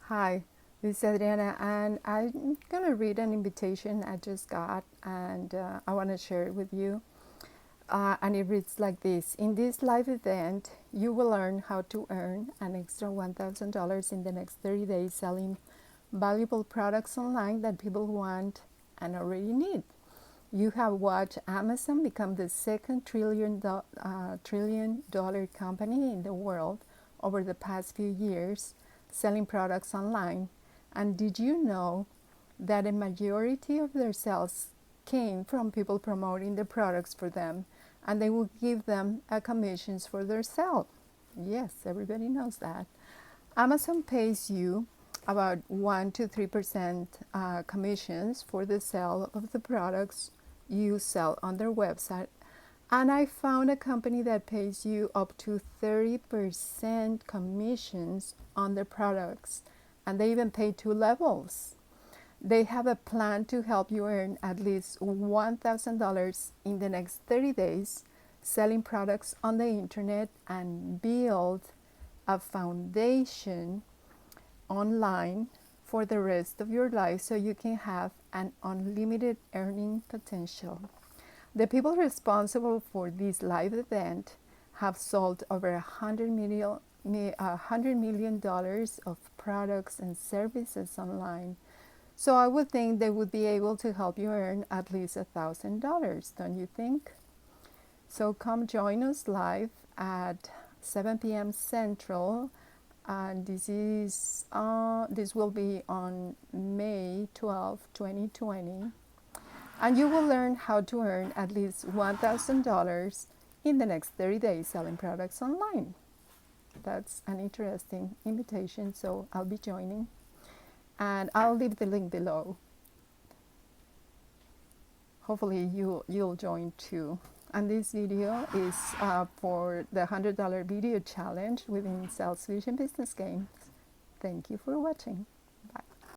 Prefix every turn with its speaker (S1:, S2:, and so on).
S1: Hi, this is Adriana, and I'm gonna read an invitation I just got, and I want to share it with you. And it reads like this: In this live event, you will learn how to earn an extra $1,000 in the next 30 days selling valuable products online that people want and already need. You have watched Amazon become the second trillion dollar company in the world over the past few years, selling products online. And did you know that a majority of their sales came from people promoting the products for them, and they will give them commissions for their sale? Yes, everybody knows that. Amazon pays you about 1 to 3% commissions for the sale of the products you sell on their website. And I found a company that pays you up to 30% commissions on their products. And they even pay two levels. They have a plan to help you earn at least $1,000 in the next 30 days selling products on the internet and build a foundation online for the rest of your life so you can have an unlimited earning potential. The people responsible for this live event have sold over $100 million of products and services online. So I would think they would be able to help you earn at least $1,000, don't you think? So come join us live at 7 p.m. Central, and this will be on May 12, 2020, and you will learn how to earn at least $1,000 in the next 30 days selling products online. That's an interesting invitation, so I'll be joining, and I'll leave the link below. Hopefully you'll join too. And this video is for the $100 video challenge within SalesVision Business Games. Thank you for watching.